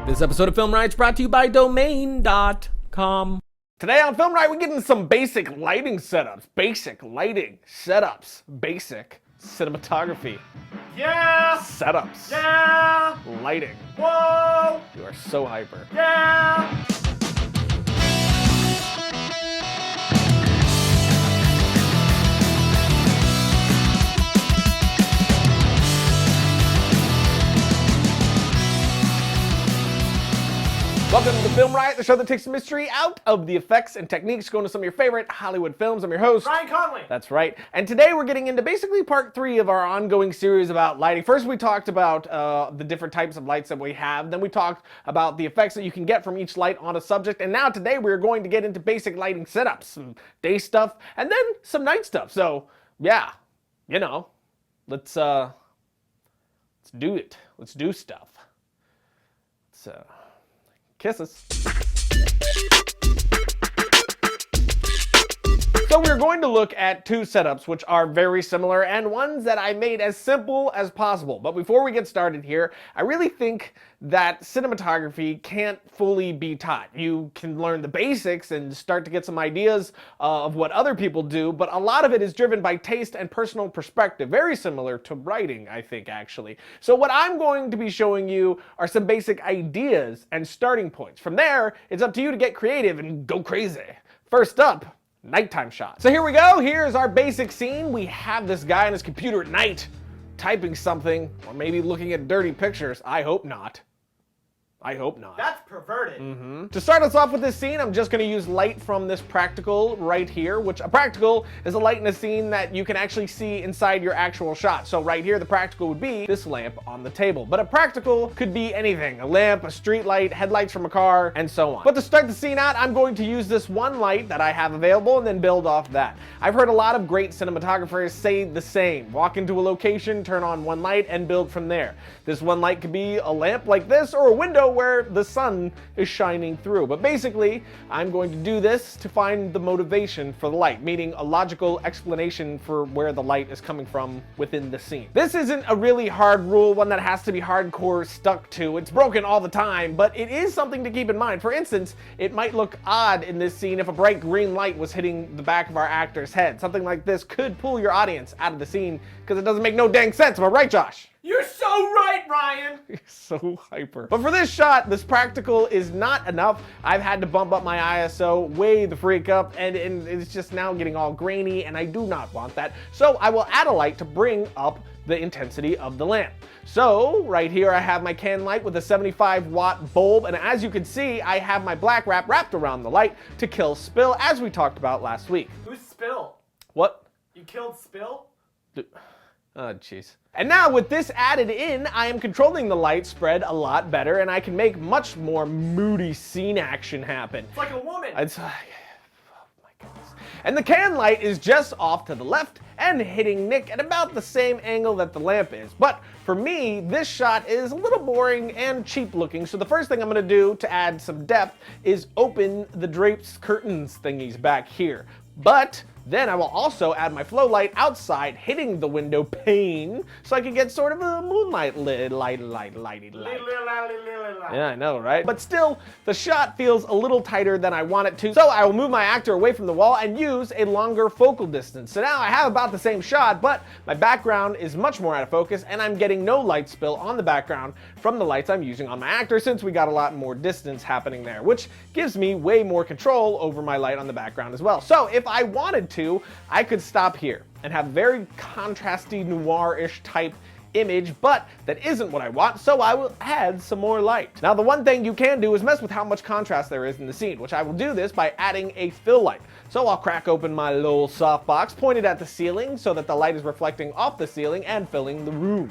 This episode of FilmRiot is brought to you by Domain.com. Today on FilmRiot, we get into some basic lighting setups. Basic cinematography. Yeah! Setups. Yeah! Lighting. Whoa! You are so hyper. Yeah! Welcome to FilmRiot, the show that takes the mystery out of the effects and techniques, going to some of your favorite Hollywood films. I'm your host, Ryan Conley. That's right. And today we're getting into basically part 3 of our ongoing series about lighting. First we talked about the different types of lights that we have. Then we talked about the effects that you can get from each light on a subject. And now today we're going to get into basic lighting setups, some day stuff, and then some night stuff. So yeah, you know, let's do it. Let's do stuff. Kisses. So we're going to look at 2 setups which are very similar and ones that I made as simple as possible. But before we get started here, I really think that cinematography can't fully be taught. You can learn the basics and start to get some ideas of what other people do, but a lot of it is driven by taste and personal perspective. Very similar to writing, I think, actually. So what I'm going to be showing you are some basic ideas and starting points. From there, it's up to you to get creative and go crazy. First up, nighttime shot. So here we go. Here's our basic scene. We have this guy on his computer at night typing something, or maybe looking at dirty pictures. I hope not. I hope not. That's perverted. To start us off with this scene, I'm just going to use light from this practical right here, which a practical is a light in a scene that you can actually see inside your actual shot. So right here, the practical would be this lamp on the table. But a practical could be anything, a lamp, a street light, headlights from a car, and so on. But to start the scene out, I'm going to use this one light that I have available and then build off that. I've heard a lot of great cinematographers say the same. Walk into a location, turn on one light, and build from there. This one light could be a lamp like this or a window where the sun is shining through. But basically, I'm going to do this to find the motivation for the light, meaning a logical explanation for where the light is coming from within the scene. This isn't a really hard rule, one that has to be hardcore stuck to. It's broken all the time, but it is something to keep in mind. For instance, it might look odd in this scene if a bright green light was hitting the back of our actor's head. Something like this could pull your audience out of the scene because it doesn't make no dang sense. Am I right, Josh? You're so right, Ryan! You're so hyper. But for this shot, this practical is not enough. I've had to bump up my ISO way the freak up, and it's just now getting all grainy, and I do not want that. So I will add a light to bring up the intensity of the lamp. So right here I have my can light with a 75-watt bulb, and as you can see, I have my black wrap wrapped around the light to kill spill, as we talked about last week. Who's Spill? What? You killed Spill? Oh, jeez. And now with this added in, I am controlling the light spread a lot better, and I can make much more moody scene action happen. It's like a woman. Oh my goodness. And the can light is just off to the left and hitting Nick at about the same angle that the lamp is. But for me, this shot is a little boring and cheap looking, so the first thing I'm gonna do to add some depth is open the drapes curtains thingies back here. But then I will also add my flow light outside, hitting the window pane, so I can get sort of a moonlight lighty light. Yeah, I know, right? But still, the shot feels a little tighter than I want it to, so I will move my actor away from the wall and use a longer focal distance. So now I have about the same shot, but my background is much more out of focus, and I'm getting no light spill on the background from the lights I'm using on my actor, since we got a lot more distance happening there, which gives me way more control over my light on the background as well. So if I wanted to, I could stop here and have very contrasty noir-ish type image, but that isn't what I want, so I will add some more light. Now the one thing you can do is mess with how much contrast there is in the scene, which I will do this by adding a fill light. So I'll crack open my little softbox, point it at the ceiling so that the light is reflecting off the ceiling and filling the room.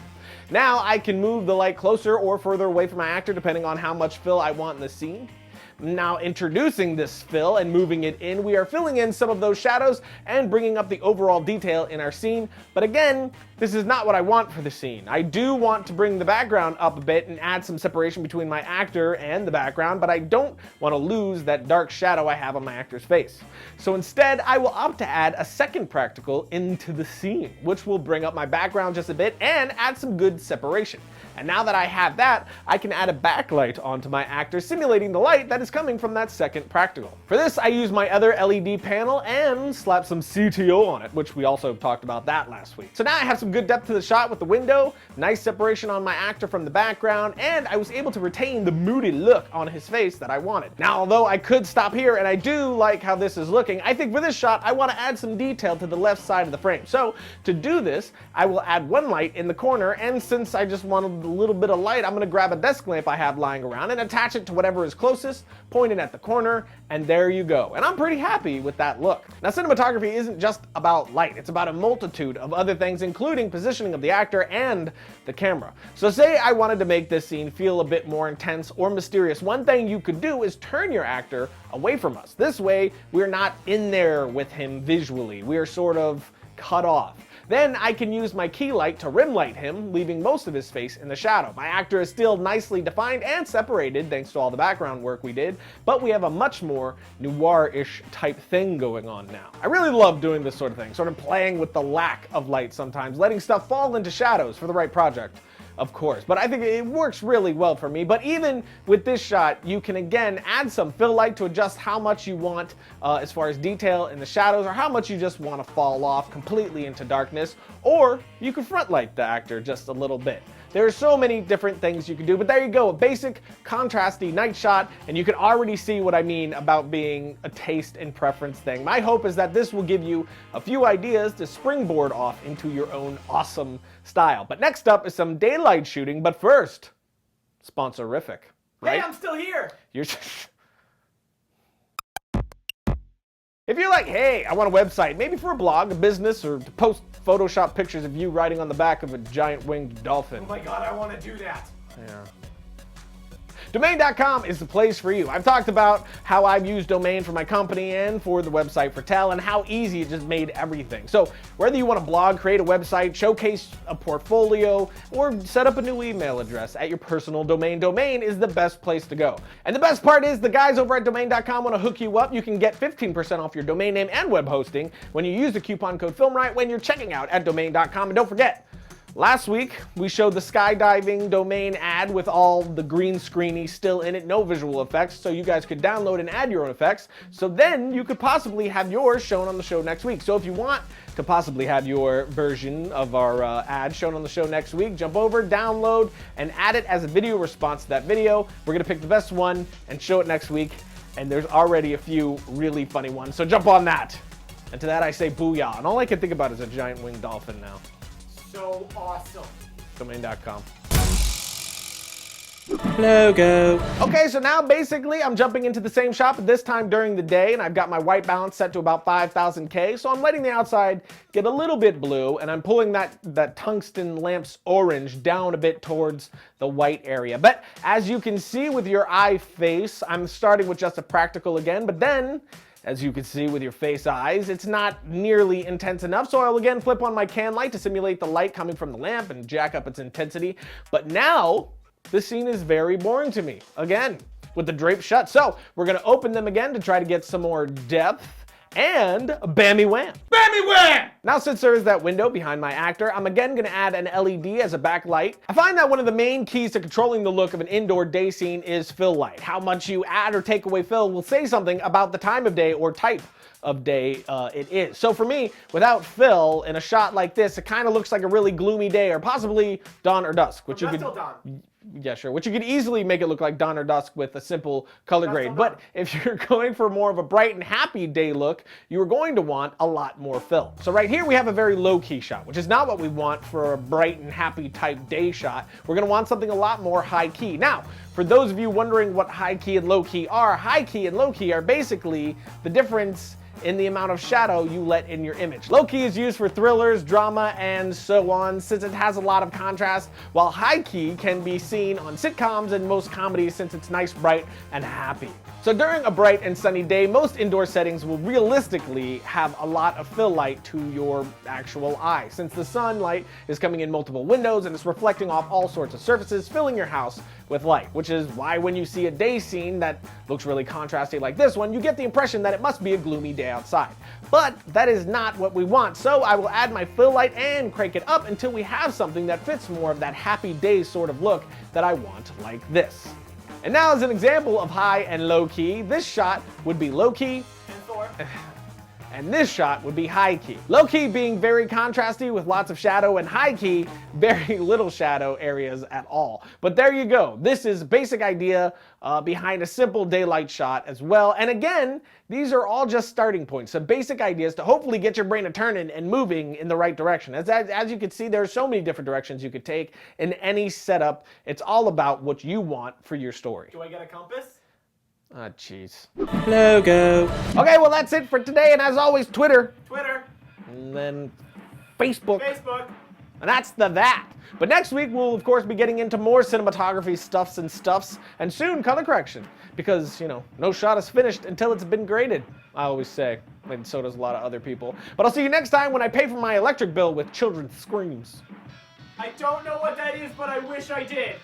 Now I can move the light closer or further away from my actor depending on how much fill I want in the scene. Now introducing this fill and moving it in, we are filling in some of those shadows and bringing up the overall detail in our scene. But again, this is not what I want for the scene. I do want to bring the background up a bit and add some separation between my actor and the background, but I don't want to lose that dark shadow I have on my actor's face. So instead, I will opt to add a second practical into the scene, which will bring up my background just a bit and add some good separation. And now that I have that, I can add a backlight onto my actor, simulating the light that is coming from that second practical. For this, I use my other LED panel and slap some CTO on it, which we also talked about that last week. So now I have some good depth to the shot with the window, nice separation on my actor from the background, and I was able to retain the moody look on his face that I wanted. Now, although I could stop here, and I do like how this is looking, I think for this shot, I want to add some detail to the left side of the frame. So to do this, I will add one light in the corner, and since I just wanted a little bit of light, I'm going to grab a desk lamp I have lying around and attach it to whatever is closest, point it at the corner, and there you go. And I'm pretty happy with that look. Now, cinematography isn't just about light. It's about a multitude of other things, including positioning of the actor and the camera. So say I wanted to make this scene feel a bit more intense or mysterious. One thing you could do is turn your actor away from us. This way, we're not in there with him visually. We're sort of cut off. Then I can use my key light to rim light him, leaving most of his face in the shadow. My actor is still nicely defined and separated thanks to all the background work we did, but we have a much more noir-ish type thing going on now. I really love doing this sort of thing, sort of playing with the lack of light sometimes, letting stuff fall into shadows for the right project. Of course, but I think it works really well for me. But even with this shot, you can again add some fill light to adjust how much you want as far as detail in the shadows, or how much you just want to fall off completely into darkness, or you can front light the actor just a little bit. There are so many different things you can do, but there you go, a basic contrasty night shot, and you can already see what I mean about being a taste and preference thing. My hope is that this will give you a few ideas to springboard off into your own awesome style. But next up is some daylight shooting, but first, sponsorific, right? Hey, I'm still here. You're If you're like, hey, I want a website, maybe for a blog, a business, or to post Photoshop pictures of you riding on the back of a giant winged dolphin. Oh my god, I want to do that. Yeah. Domain.com is the place for you. I've talked about how I've used Domain for my company and for the website for Tell, and how easy it just made everything. So whether you want to blog, create a website, showcase a portfolio, or set up a new email address at your personal domain, Domain is the best place to go. And the best part is the guys over at Domain.com want to hook you up. You can get 15% off your domain name and web hosting when you use the coupon code FilmRiot when you're checking out at Domain.com. And don't forget, last week, we showed the skydiving domain ad with all the green screeny still in it, no visual effects, so you guys could download and add your own effects, so then you could possibly have yours shown on the show next week. So if you want to possibly have your version of our ad shown on the show next week, jump over, download, and add it as a video response to that video. We're going to pick the best one and show it next week, and there's already a few really funny ones, so jump on that. And to that I say booyah, and all I can think about is a giant winged dolphin now. So awesome. Domain.com. Logo. Okay, so now basically I'm jumping into the same shot, but this time during the day, and I've got my white balance set to about 5000K, so I'm letting the outside get a little bit blue, and I'm pulling that tungsten lamp's orange down a bit towards the white area. But as you can see with your eye face, I'm starting with just a practical again, but then, as you can see with your face eyes, it's not nearly intense enough, so I'll again flip on my can light to simulate the light coming from the lamp and jack up its intensity. But now, the scene is very boring to me, again, with the drapes shut. So we're gonna open them again to try to get some more depth, and bammy wham. Bammy wham! Now, since there is that window behind my actor, I'm again gonna add an LED as a backlight. I find that one of the main keys to controlling the look of an indoor day scene is fill light. How much you add or take away fill will say something about the time of day or type of day it is. So for me, without fill in a shot like this, it kind of looks like a really gloomy day, or possibly dawn or dusk, which you could. Till dawn. Yeah, sure. Which you could easily make it look like dawn or dusk with a simple color grade. But if you're going for more of a bright and happy day look, you're going to want a lot more fill. So right here we have a very low-key shot, which is not what we want for a bright and happy type day shot. We're going to want something a lot more high-key. Now, for those of you wondering what high-key and low-key are, high-key and low-key are basically the difference in the amount of shadow you let in your image. Low key is used for thrillers, drama, and so on, since it has a lot of contrast, while high key can be seen on sitcoms and most comedies since it's nice, bright, and happy. So during a bright and sunny day, most indoor settings will realistically have a lot of fill light to your actual eye, since the sunlight is coming in multiple windows and it's reflecting off all sorts of surfaces, filling your house with light, which is why when you see a day scene that looks really contrasty like this one, you get the impression that it must be a gloomy day outside. But that is not what we want, so I will add my fill light and crank it up until we have something that fits more of that happy day sort of look that I want, like this. And now as an example of high and low key, this shot would be low key, and this shot would be high key. Low key being very contrasty with lots of shadow, and high key, very little shadow areas at all. But there you go. This is a basic idea behind a simple daylight shot as well. And again, these are all just starting points, some basic ideas to hopefully get your brain to turning and moving in the right direction. As you can see, there are so many different directions you could take in any setup. It's all about what you want for your story. Do I get a compass? Ah, jeez. Logo. Okay, well that's it for today, and as always, Twitter, Twitter. and then Facebook, Facebook. and that's that. But next week, we'll of course be getting into more cinematography stuffs, and soon color correction, because, you know, no shot is finished until it's been graded, I always say, and so does a lot of other people. But I'll see you next time when I pay for my electric bill with children's screams. I don't know what that is, but I wish I did.